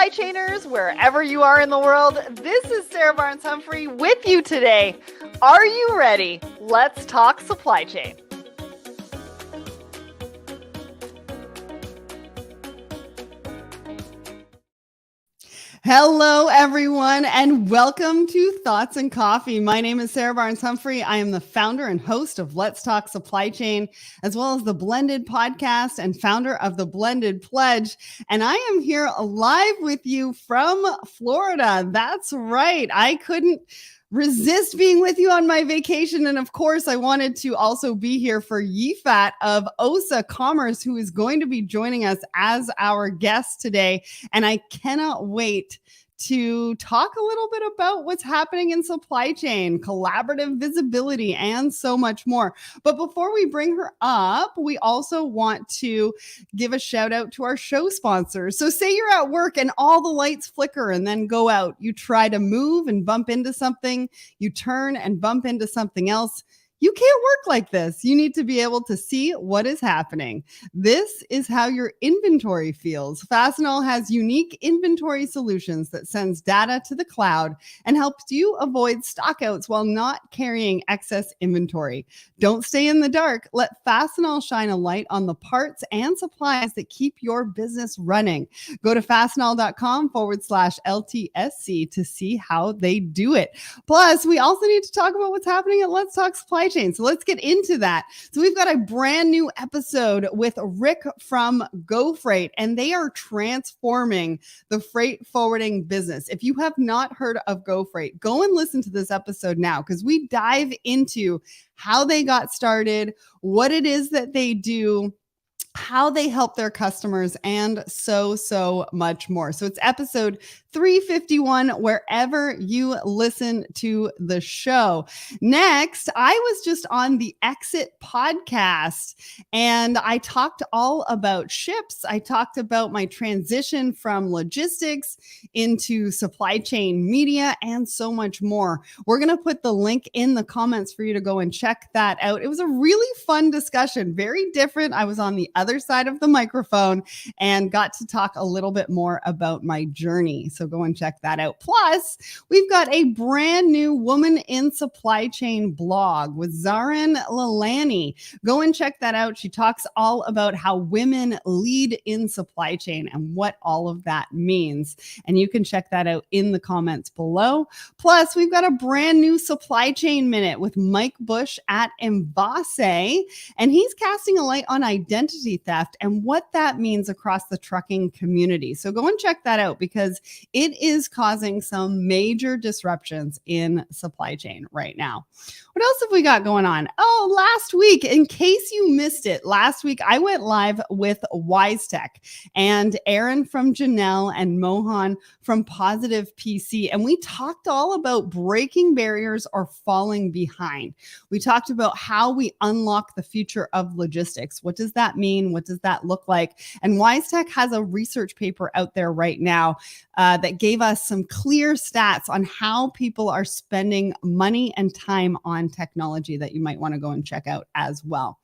supply chainers, wherever you are in the world. This is Sarah Barnes-Humphrey with you today. Are you ready? Let's talk supply chain. Hello, everyone, and welcome to Thoughts and Coffee. My name is Sarah Barnes-Humphrey. I am the founder and host of Let's Talk Supply Chain, as well as the Blended Podcast and founder of the Blended Pledge. And I am here live with you from Florida. That's right. I couldn't resist being with you on my vacation. And of course, I wanted to also be here for Yifat of OSA Commerce, who is going to be joining us as our guest today. And I cannot wait to talk a little bit about what's happening in supply chain, collaborative visibility, and so much more. But before we bring her up, we also want to give a shout out to our show sponsors. So say you're at work and all the lights flicker and then go out. You try to move and bump into something. You turn and bump into something else. You can't work like this. You need to be able to see what is happening. This is how your inventory feels. Fastenal has unique inventory solutions that sends data to the cloud and helps you avoid stockouts while not carrying excess inventory. Don't stay in the dark. Let Fastenal shine a light on the parts and supplies that keep your business running. Go to fastenal.com/LTSC to see how they do it. Plus, we also need to talk about what's happening at Let's Talk Supply Chain. So let's get into that. So we've got a brand new episode with Rick from GoFreight, and they are transforming the freight forwarding business. If you have not heard of GoFreight, go and listen to this episode now, because we dive into how they got started, what it is that they do, how they help their customers, and so much more. So it's episode 351, wherever you listen to the show. Next, I was just on the Exit podcast, and I talked all about ships. I talked about my transition from logistics into supply chain media and so much more. We're going to put the link in the comments for you to go and check that out. It was a really fun discussion, very different. I was on the other side of the microphone and got to talk a little bit more about my journey. So go and check that out. Plus, we've got a brand new Woman in Supply Chain blog with Zarin Lalani. Go and check that out. She talks all about how women lead in supply chain and what all of that means. And you can check that out in the comments below. Plus, we've got a brand new Supply Chain Minute with Mike Bush at Embase, and he's casting a light on identity theft and what that means across the trucking community. So go and check that out, because it is causing some major disruptions in supply chain right now. What else have we got going on? Oh, last week, in case you missed it, last week I went live with WiseTech and Aaron from Janelle and Mohan from Positive PC. And we talked all about breaking barriers or falling behind. We talked about how we unlock the future of logistics. What does that mean? What does that look like? And WiseTech has a research paper out there right now that gave us some clear stats on how people are spending money and time on technology that you might want to go and check out as well.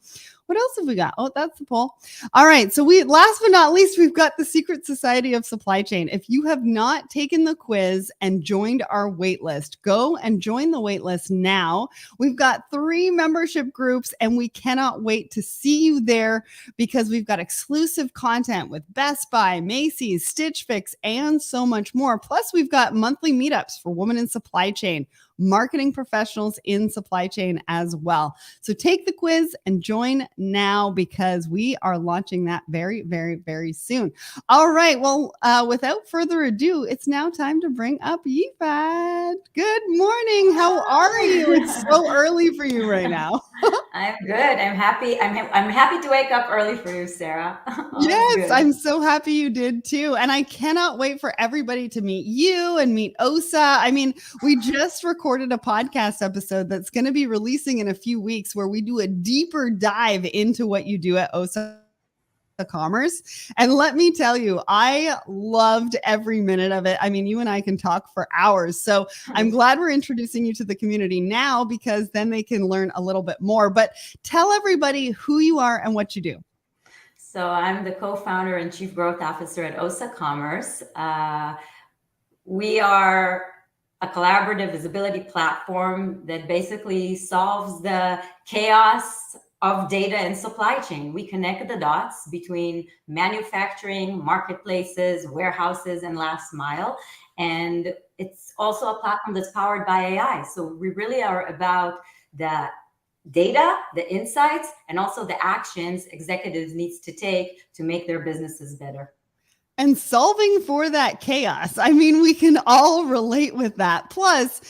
What else have we got? Oh, that's the poll. All right. So last but not least, we've got the Secret Society of Supply Chain. If you have not taken the quiz and joined our waitlist, go and join the waitlist now. We've got 3 membership groups, and we cannot wait to see you there, because we've got exclusive content with Best Buy, Macy's, Stitch Fix, and so much more. Plus, we've got monthly meetups for women in supply chain, marketing professionals in supply chain as well. So take the quiz and join now, because we are launching that very soon. All right. Well, without further ado, it's now time to bring up Yifat. Good morning. How are you? It's so early for you right now. I'm good. I'm happy. I'm happy to wake up early for you, Sarah. Yes, I'm so happy you did too. And I cannot wait for everybody to meet you and meet OSA. I mean, we just recorded a podcast episode that's going to be releasing in a few weeks, where we do a deeper dive into what you do at OSA Commerce. And let me tell you, I loved every minute of it. I mean, you and I can talk for hours. So I'm glad we're introducing you to the community now, because then they can learn a little bit more. But tell everybody who you are and what you do. So I'm the co-founder and chief growth officer at OSA Commerce. We are a collaborative visibility platform that basically solves the chaos of data and supply chain. We connect the dots between manufacturing, marketplaces, warehouses, and last mile. And it's also a platform that's powered by AI. So we really are about the data, the insights, and also the actions executives needs to take to make their businesses better. And solving for that chaos. I mean, we can all relate with that. Plus,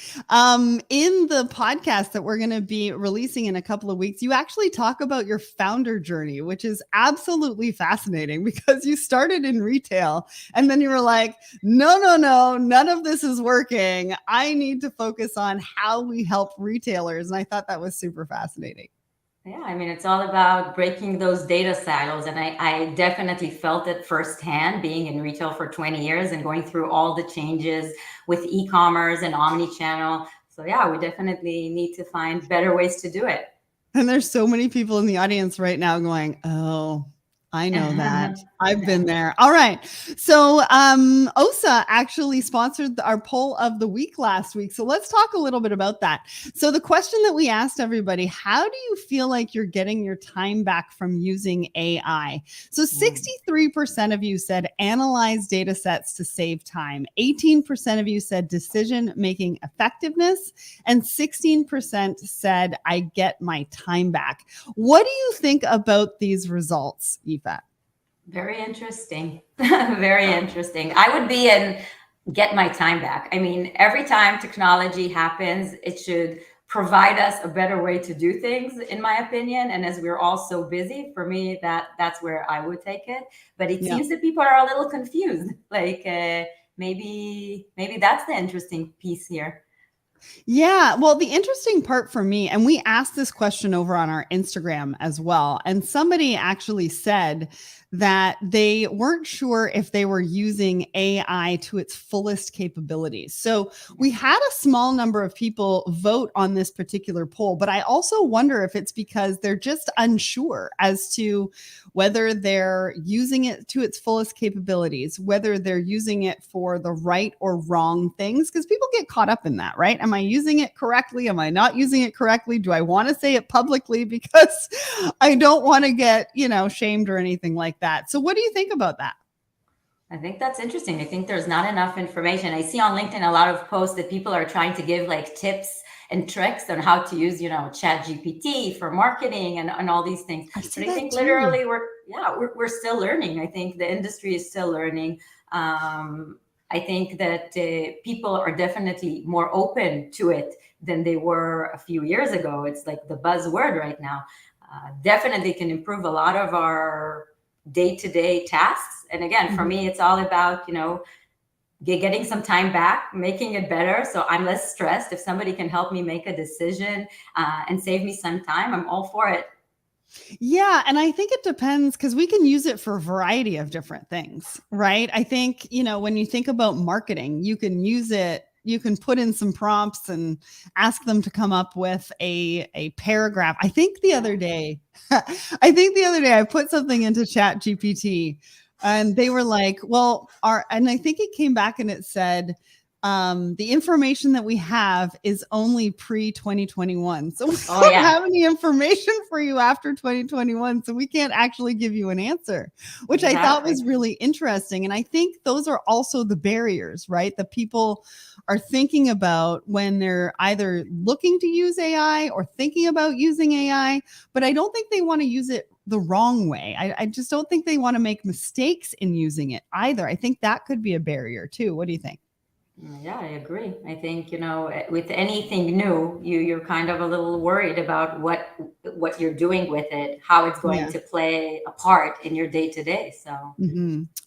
in the podcast that we're going to be releasing in a couple of weeks, you actually talk about your founder journey, which is absolutely fascinating because you started in retail and then you were like, no, none of this is working. I need to focus on how we help retailers. And I thought that was super fascinating. Yeah, I mean, it's all about breaking those data silos. And I definitely felt it firsthand being in retail for 20 years and going through all the changes with e-commerce and omnichannel. So yeah, we definitely need to find better ways to do it. And there's so many people in the audience right now going, oh, I know that. I've been there. All right. So OSA actually sponsored our poll of the week last week. So let's talk a little bit about that. So the question that we asked everybody, how do you feel like you're getting your time back from using AI? So 63% of you said analyze data sets to save time. 18% of you said decision-making effectiveness. And 16% said I get my time back. What do you think about these results, Yifat? Very interesting. Very interesting. I would be in get my time back. I mean, every time technology happens, it should provide us a better way to do things, in my opinion. And as we're all so busy, for me, that's where I would take it. But it seems that people are a little confused. Like maybe that's the interesting piece here. Yeah. Well, the interesting part for me, and we asked this question over on our Instagram as well, and somebody actually said that they weren't sure if they were using AI to its fullest capabilities. So we had a small number of people vote on this particular poll, but I also wonder if it's because they're just unsure as to whether they're using it to its fullest capabilities, whether they're using it for the right or wrong things, because people get caught up in that, right? Am I using it correctly? Am I not using it correctly? Do I want to say it publicly because I don't want to get, shamed or anything like that? So what do you think about that? I think that's interesting. I think there's not enough information. I see on LinkedIn a lot of posts that people are trying to give like tips and tricks on how to use, Chat GPT for marketing and all these things. But I think literally we're still learning. I think the industry is still learning. I think that people are definitely more open to it than they were a few years ago. It's like the buzzword right now. Definitely can improve a lot of our day-to-day tasks. And again, for me, it's all about, getting some time back, making it better. So I'm less stressed. If somebody can help me make a decision and save me some time, I'm all for it. Yeah. And I think it depends because we can use it for a variety of different things, right? I think, when you think about marketing, you can use it. You can put in some prompts and ask them to come up with a paragraph. I think the other day I put something into Chat GPT and they were like, and I think it came back and it said, the information that we have is only pre-2021. So we don't have any information for you after 2021. So we can't actually give you an answer, which I thought was really interesting. And I think those are also the barriers, right? That people are thinking about when they're either looking to use AI or thinking about using AI, but I don't think they want to use it the wrong way. I just don't think they want to make mistakes in using it either. I think that could be a barrier too. What do you think? Yeah, I agree. I think, with anything new, you're kind of a little worried about what you're doing with it, how it's going to play a part in your day to day. So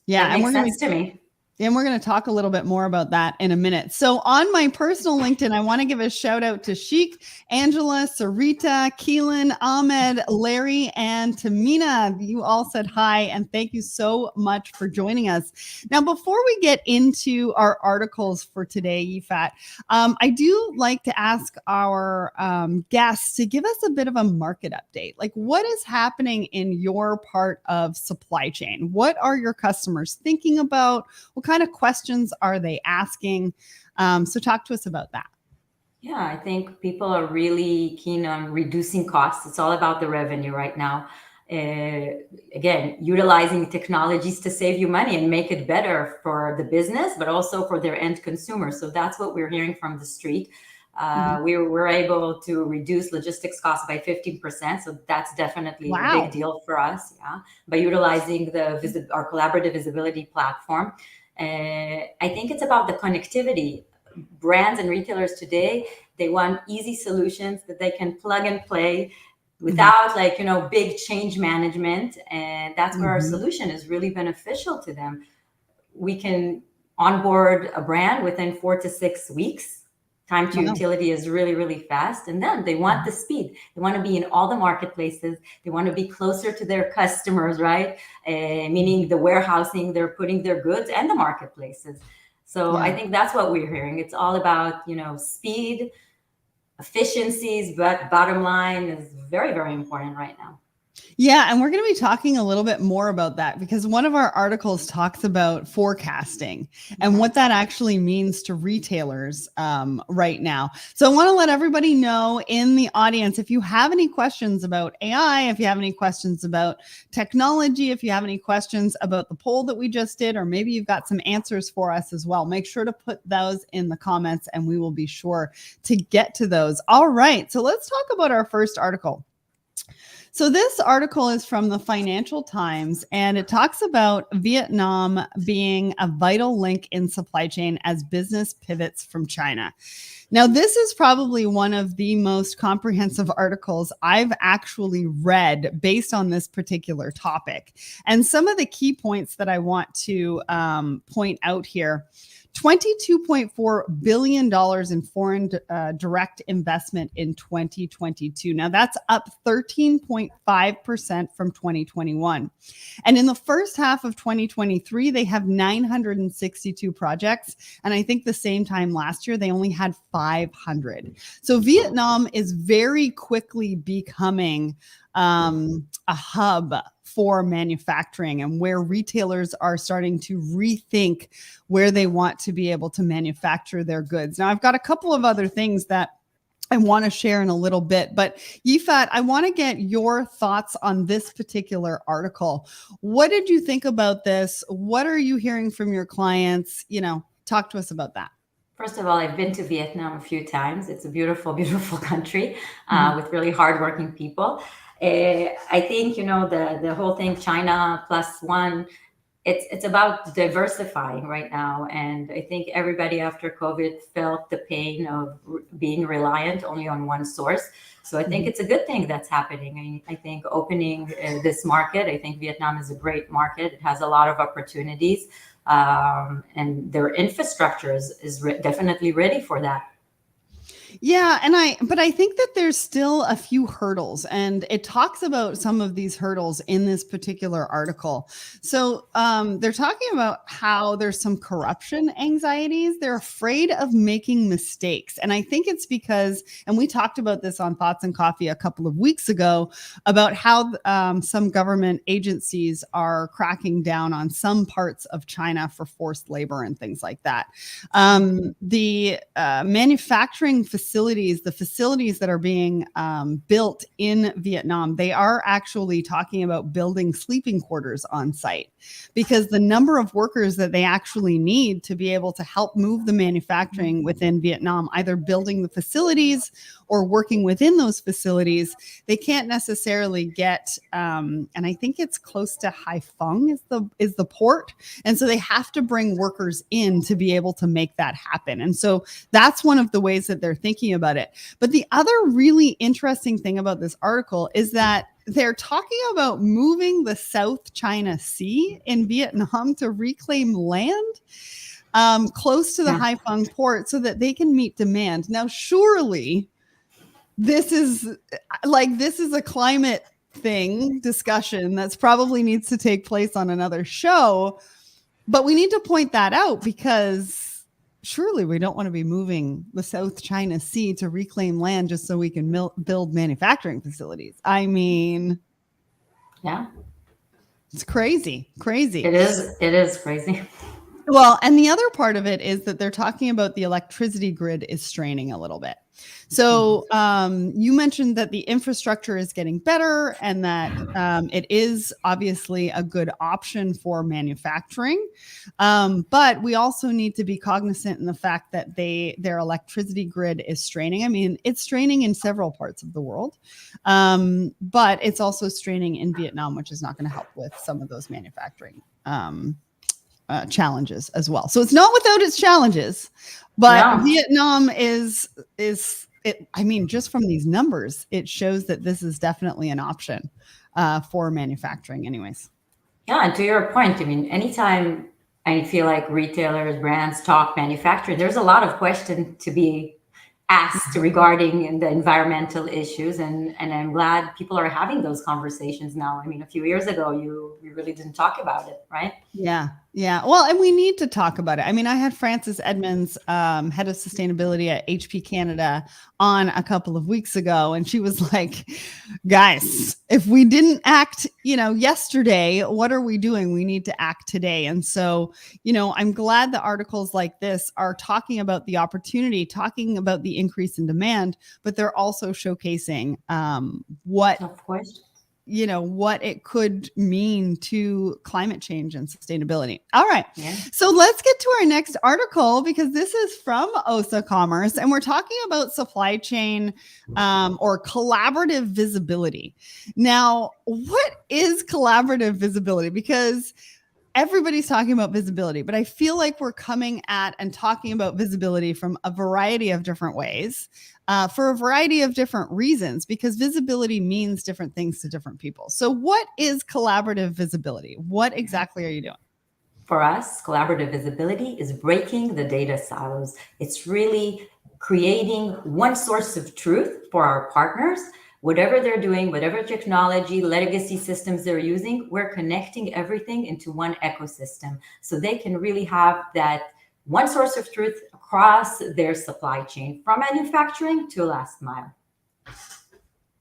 yeah, that makes sense to me. And we're going to talk a little bit more about that in a minute. So on my personal LinkedIn, I want to give a shout out to Sheik, Angela, Sarita, Keelan, Ahmed, Larry, and Tamina. You all said hi, and thank you so much for joining us. Now, before we get into our articles for today, Yifat, I do like to ask our guests to give us a bit of a market update. Like, what is happening in your part of supply chain? What are your customers thinking about? What kind of questions are they asking? So talk to us about that. Yeah, I think people are really keen on reducing costs. It's all about the revenue right now. Again, utilizing technologies to save you money and make it better for the business, but also for their end consumer. So that's what we're hearing from the street. We were able to reduce logistics costs by 15%. So that's definitely a big deal for us. Yeah, by utilizing our collaborative visibility platform. I think it's about the connectivity. Brands and retailers today, they want easy solutions that they can plug and play without big change management. And that's where our solution is really beneficial to them. We can onboard a brand within 4 to 6 weeks. Time to utility is really, really fast. And then they want the speed. They want to be in all the marketplaces. They want to be closer to their customers, right? Meaning the warehousing, they're putting their goods and the marketplaces. So I think that's what we're hearing. It's all about, speed, efficiencies, but bottom line is very, very important right now. Yeah, and we're going to be talking a little bit more about that because one of our articles talks about forecasting and what that actually means to retailers right now. So I want to let everybody know in the audience, if you have any questions about AI, if you have any questions about technology, if you have any questions about the poll that we just did, or maybe you've got some answers for us as well, make sure to put those in the comments and we will be sure to get to those. All right, so let's talk about our first article. So this article is from the Financial Times, and it talks about Vietnam being a vital link in supply chain as business pivots from China. Now, this is probably one of the most comprehensive articles I've actually read based on this particular topic. And some of the key points that I want to point out here. $22.4 billion in foreign direct investment in 2022. Now that's up 13.5% from 2021. And in the first half of 2023, they have 962 projects. And I think the same time last year, they only had 500. So Vietnam is very quickly becoming a hub for manufacturing and where retailers are starting to rethink where they want to be able to manufacture their goods. Now, I've got a couple of other things that I want to share in a little bit, but Yifat, I want to get your thoughts on this particular article. What did you think about this? What are you hearing from your clients? Talk to us about that. First of all, I've been to Vietnam a few times. It's a beautiful, beautiful country with really hardworking people. I think, the whole thing, China plus one, it's about diversifying right now. And I think everybody after COVID felt the pain of being reliant only on one source. So I think it's a good thing that's happening. I think opening this market, I think Vietnam is a great market. It has a lot of opportunities and their infrastructure is definitely ready for that. Yeah. But I think that there's still a few hurdles, and it talks about some of these hurdles in this particular article. So they're talking about how there's some corruption anxieties. They're afraid of making mistakes. And I think it's because, and we talked about this on Thoughts and Coffee a couple of weeks ago, about how some government agencies are cracking down on some parts of China for forced labor and things like that. The manufacturing facilities, the facilities that are being built in Vietnam, they are actually talking about building sleeping quarters on site because the number of workers that they actually need to be able to help move the manufacturing within Vietnam, either building the facilities or working within those facilities, they can't necessarily get, and I think it's close to Haiphong is the port. And so they have to bring workers in to be able to make that happen. And so that's one of the ways that they're thinking about it. But the other really interesting thing about this article is that they're talking about moving the South China Sea in Vietnam to reclaim land close to the Haiphong port so that they can meet demand. Now, surely this is a climate discussion that's probably needs to take place on another show, but we need to point that out because surely we don't want to be moving the South China Sea to reclaim land just so we can build manufacturing facilities. I mean, yeah, it's crazy. It is crazy. Well, and the other part of it is that they're talking about the electricity grid is straining a little bit. So you mentioned that the infrastructure is getting better and that it is obviously a good option for manufacturing. But we also need to be cognizant in the fact that their electricity grid is straining. I mean, it's straining in several parts of the world, but it's also straining in Vietnam, which is not going to help with some of those manufacturing challenges as well. So it's not without its challenges, but Vietnam is it. I mean, just from these numbers, it shows that this is definitely an option for manufacturing anyways. Yeah. And to your point, I mean, anytime I feel like retailers, brands talk manufacturing, there's a lot of questions to be asked regarding the environmental issues, and I'm glad people are having those conversations now. I mean, a few years ago, you really didn't talk about it, right? Yeah. Well, and we need to talk about it. I mean, I had Frances Edmonds, head of sustainability at HP Canada, on a couple of weeks ago, and she was like, guys, if we didn't act, yesterday, what are we doing? We need to act today. And so, I'm glad the articles like this are talking about the opportunity, talking about the increase in demand, but they're also showcasing what it could mean to climate change and sustainability. All right. Yeah. So let's get to our next article, because this is from OSA Commerce, and we're talking about supply chain or collaborative visibility. Now, what is collaborative visibility? Because everybody's talking about visibility, but I feel like we're coming at and talking about visibility from a variety of different ways for a variety of different reasons, because visibility means different things to different people. So what is collaborative visibility? What exactly are you doing? For us, collaborative visibility is breaking the data silos. It's really creating one source of truth for our partners. Whatever they're doing, whatever technology, legacy systems they're using, we're connecting everything into one ecosystem so they can really have that one source of truth across their supply chain, from manufacturing to last mile.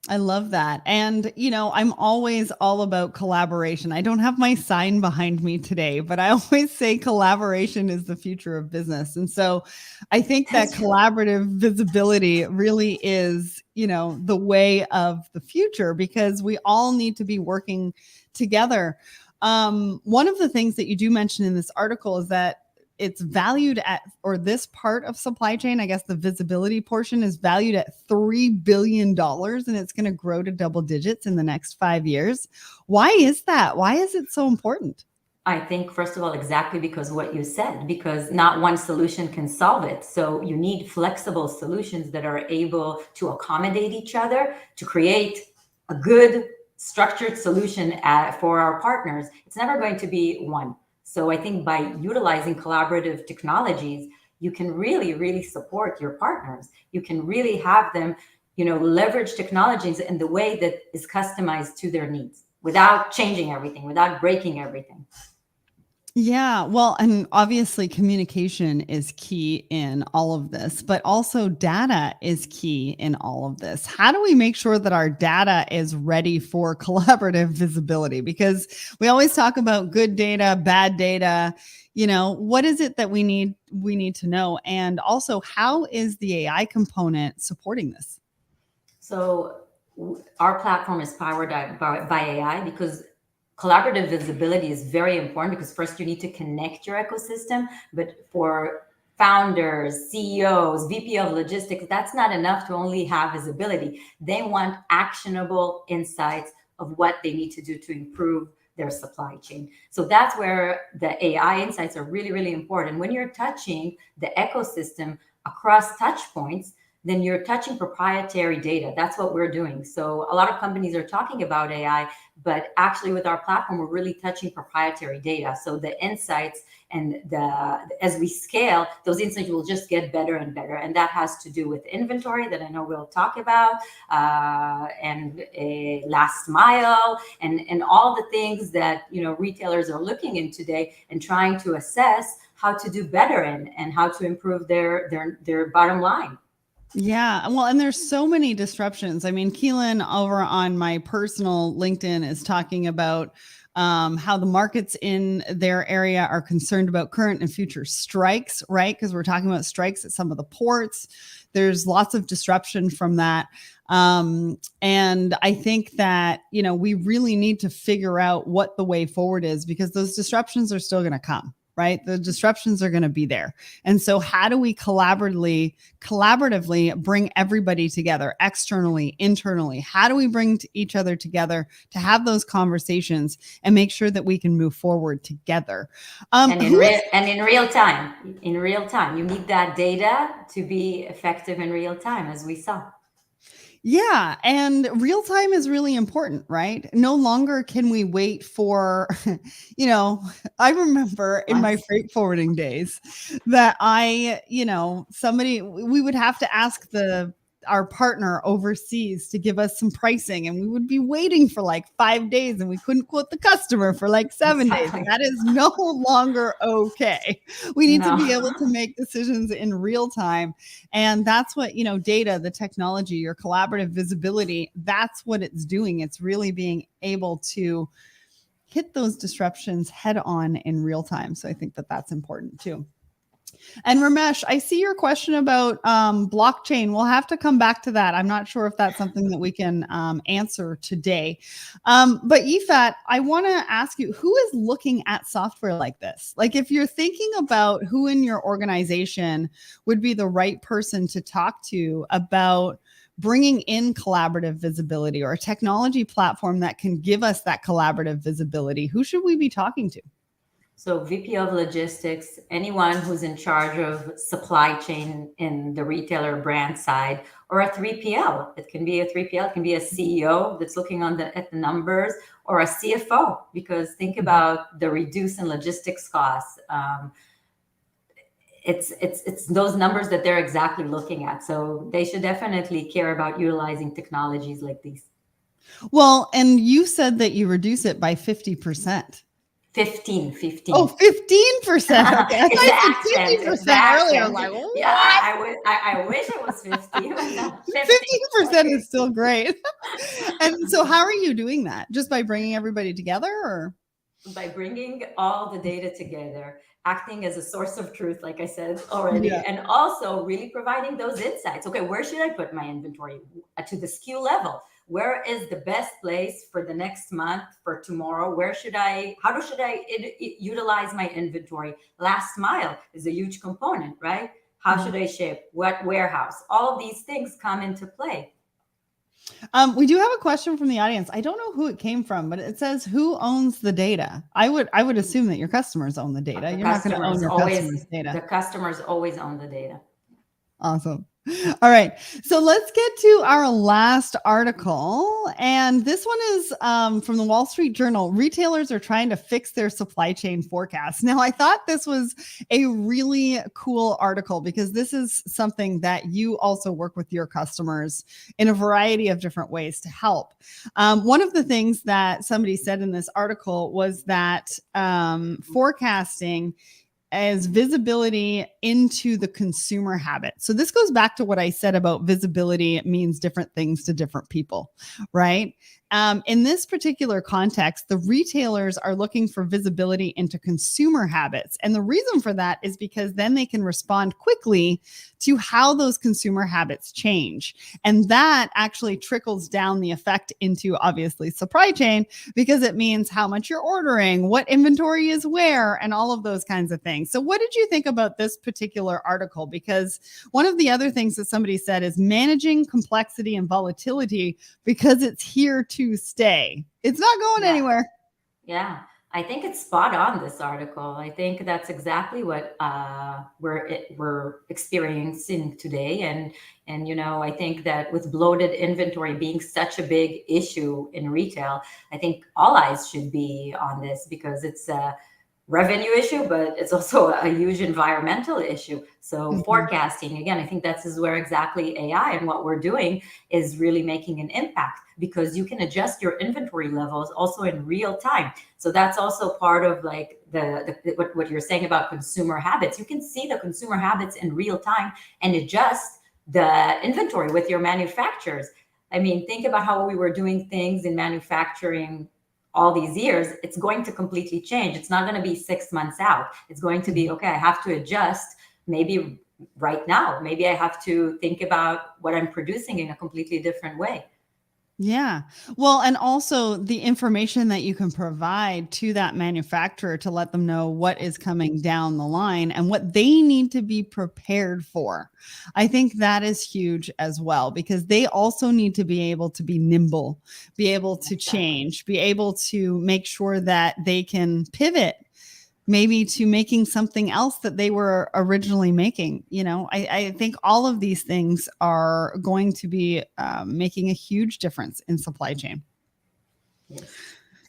I love that. And, I'm always all about collaboration. I don't have my sign behind me today, but I always say collaboration is the future of business. And so I think that collaborative visibility really is, the way of the future, because we all need to be working together. One of the things that you do mention in this article is that it's valued at, or this part of supply chain, I guess the visibility portion, is valued at $3 billion, and it's going to grow to double digits in the next 5 years. Why is that? Why is it so important? I think, first of all, exactly because what you said, because not one solution can solve it. So you need flexible solutions that are able to accommodate each other to create a good structured solution for our partners. It's never going to be one. So I think by utilizing collaborative technologies, you can really, really support your partners. You can really have them, leverage technologies in the way that is customized to their needs without changing everything, without breaking everything. Yeah, well, and obviously communication is key in all of this, but also data is key in all of this. How do we make sure that our data is ready for collaborative visibility? Because we always talk about good data, bad data. What is it that we need to know? And also, how is the AI component supporting this? So our platform is powered by AI, because collaborative visibility is very important, because first you need to connect your ecosystem. But for founders, CEOs, VP of logistics, that's not enough to only have visibility. They want actionable insights of what they need to do to improve their supply chain. So that's where the AI insights are really, really important. When you're touching the ecosystem across touch points, then you're touching proprietary data. That's what we're doing. So a lot of companies are talking about AI, but actually with our platform, we're really touching proprietary data. So the insights and as we scale, those insights will just get better and better. And that has to do with inventory that I know we'll talk about, and a last mile, and all the things that, you know, retailers are looking in today and trying to assess how to do better in and how to improve their bottom line. Yeah. Well, and there's so many disruptions. I mean, Keelan over on my personal LinkedIn is talking about how the markets in their area are concerned about current and future strikes, right? Because we're talking about strikes at some of the ports. There's lots of disruption from that. And I think that, you know, we really need to figure out what the way forward is, because those disruptions are still going to come. Right? The disruptions are going to be there. And so how do we collaboratively bring everybody together, externally, internally? How do we bring each other together to have those conversations and make sure that we can move forward together? And in real time, you need that data to be effective in real time, as we saw. Yeah. And real time is really important, right? No longer can we wait for, you know, I remember in my freight forwarding days that we would have to ask our partner overseas to give us some pricing, and we would be waiting for like 5 days and we couldn't quote the customer for like 7 days. That is no longer okay. We need to be able to make decisions in real time. And that's what, you know, data, the technology, your collaborative visibility, that's what it's doing. It's really being able to hit those disruptions head on in real time. So I think that that's important too. And Ramesh, I see your question about blockchain. We'll have to come back to that. I'm not sure if that's something that we can answer today. But Yifat, I want to ask you, who is looking at software like this? Like, if you're thinking about who in your organization would be the right person to talk to about bringing in collaborative visibility, or a technology platform that can give us that collaborative visibility, who should we be talking to? So VP of logistics, anyone who's in charge of supply chain in the retailer brand side, or a 3PL. It can be a 3PL, it can be a CEO that's looking at the numbers, or a CFO, because think about the reduce in logistics costs. It's those numbers that they're exactly looking at. So they should definitely care about utilizing technologies like these. Well, and you said that you reduce it by 50%. 15. Oh, 15%. Okay. I thought you said 50% earlier. I'm like, what? Yeah, I wish it was 50. 15% is still great. And so how are you doing that? Just by bringing everybody together, or? By bringing all the data together, acting as a source of truth, like I said already, and also really providing those insights. Okay, where should I put my inventory to the SKU level? Where is the best place for the next month, for tomorrow? How should I utilize my inventory? Last mile is a huge component, right? How should I ship? What warehouse? All of these things come into play. We do have a question from the audience. I don't know who it came from, but it says, who owns the data? I would assume that your customers own the data. You're not going to own your customers' data. The customers always own the data. Awesome. All right. So let's get to our last article. And this one is from the Wall Street Journal. Retailers are trying to fix their supply chain forecasts. Now, I thought this was a really cool article, because this is something that you also work with your customers in a variety of different ways to help. One of the things that somebody said in this article was that forecasting as visibility into the consumer habit. So this goes back to what I said about visibility. It means different things to different people, right? In this particular context, the retailers are looking for visibility into consumer habits. And the reason for that is because then they can respond quickly to how those consumer habits change. And that actually trickles down the effect into, obviously, supply chain, because it means how much you're ordering, what inventory is where, and all of those kinds of things. So what did you think about this particular article? Because one of the other things that somebody said is managing complexity and volatility, because it's here to stay. It's not going anywhere. Yeah. I think it's spot on, this article. I think that's exactly what we're experiencing today. And I think that with bloated inventory being such a big issue in retail, I think all eyes should be on this, because it's a revenue issue, but it's also a huge environmental issue. So forecasting, again, I think this is where exactly AI and what we're doing is really making an impact, because you can adjust your inventory levels also in real time. So that's also part of like what you're saying about consumer habits. You can see the consumer habits in real time and adjust the inventory with your manufacturers. I mean, think about how we were doing things in manufacturing all these years. It's going to completely change. It's not going to be 6 months out. It's going to be, okay, I have to adjust maybe right now. Maybe I have to think about what I'm producing in a completely different way. Yeah. Well, and also the information that you can provide to that manufacturer to let them know what is coming down the line and what they need to be prepared for. I think that is huge as well, because they also need to be able to be nimble, be able to change, be able to make sure that they can pivot maybe to making something else that they were originally making. I think all of these things are going to be making a huge difference in supply chain. Yes.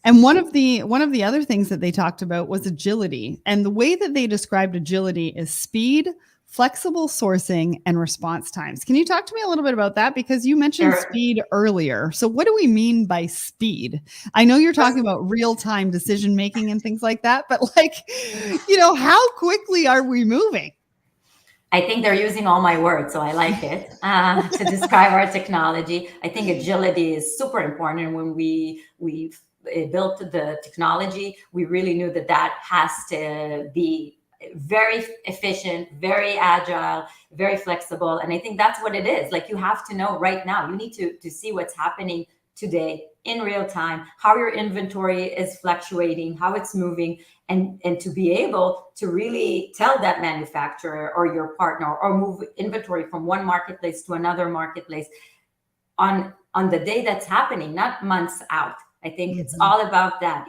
And one of the other things that they talked about was agility. And the way that they described agility is speed, flexible sourcing, and response times. Can you talk to me a little bit about that? Because you mentioned speed earlier. So what do we mean by speed? I know you're talking about real-time decision-making and things like that, but how quickly are we moving? I think they're using all my words, so I like it to describe our technology. I think agility is super important. And when we built the technology, we really knew that has to be very efficient, very agile, very flexible. And I think that's what it is. Like, you have to know right now, you need to see what's happening today in real time, how your inventory is fluctuating, how it's moving, and to be able to really tell that manufacturer or your partner, or move inventory from one marketplace to another marketplace on the day that's happening, not months out. I think it's all about that.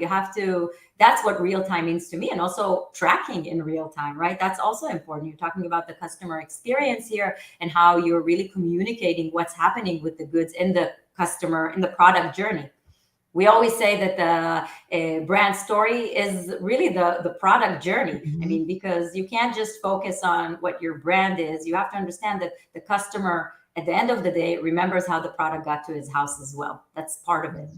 That's what real time means to me. And also tracking in real time, right? That's also important. You're talking about the customer experience here and how you're really communicating what's happening with the goods in the customer, in the product journey. We always say that the brand story is really the product journey. I mean, because you can't just focus on what your brand is. You have to understand that the customer, at the end of the day, remembers how the product got to his house as well. That's part of it.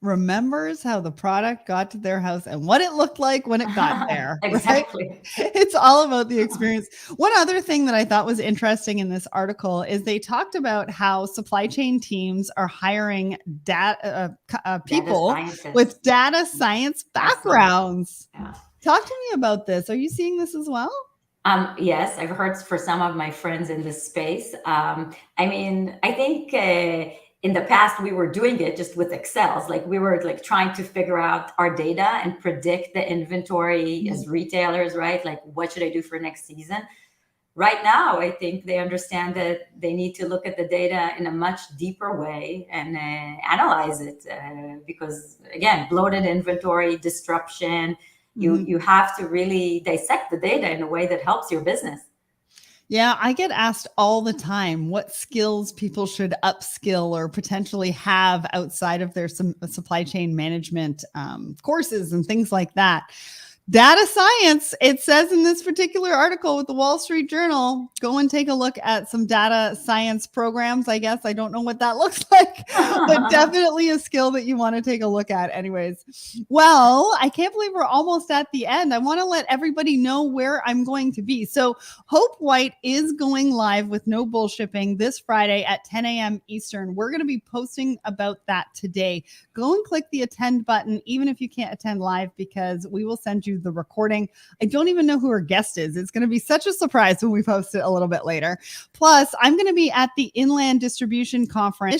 Remembers how the product got to their house and what it looked like when it got there. Exactly. Right? It's all about the experience. One other thing that I thought was interesting in this article is they talked about how supply chain teams are hiring people with data science backgrounds. Yeah. Talk to me about this. Are you seeing this as well? Yes, I've heard for some of my friends in this space. I mean, I think in the past, we were doing it just with Excels. Like, we were like trying to figure out our data and predict the inventory as retailers, right? Like, what should I do for next season? Right now, I think they understand that they need to look at the data in a much deeper way and analyze it. Because again, bloated inventory, disruption, you have to really dissect the data in a way that helps your business. Yeah, I get asked all the time what skills people should upskill or potentially have outside of their supply chain management courses and things like that. Data science, it says in this particular article with the Wall Street Journal, go and take a look at some data science programs, I guess. I don't know what that looks like, but definitely a skill that you want to take a look at anyways. Well, I can't believe we're almost at the end. I want to let everybody know where I'm going to be. So Hope White is going live with No Bullshipping this Friday at 10 a.m. Eastern. We're going to be posting about that today. Go and click the attend button, even if you can't attend live, because we will send you to the recording. I don't even know who her guest is. It's going to be such a surprise when we post it a little bit later. Plus, I'm going to be at the Inland Distribution Conference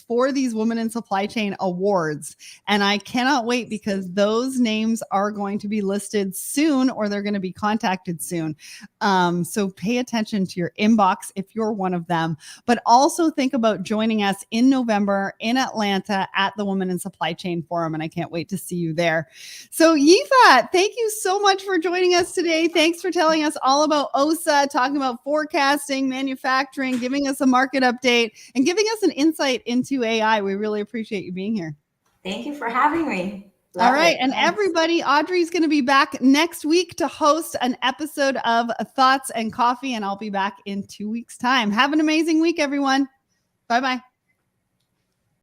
for these Women in Supply Chain Awards. And I cannot wait because those names are going to be listed soon, or they're going to be contacted soon. So pay attention to your inbox if you're one of them, but also think about joining us in November in Atlanta at the Women in Supply Chain Forum. And I can't wait to see you there. So Yifat, thank you so much for joining us today. Thanks for telling us all about OSA, talking about forecasting, manufacturing, giving us a market update, and giving us an insight into AI. We really appreciate you being here. Thank you for having me. All right. And everybody, Audrey's going to be back next week to host an episode of Thoughts and Coffee, and I'll be back in 2 weeks' time. Have an amazing week, everyone. Bye-bye.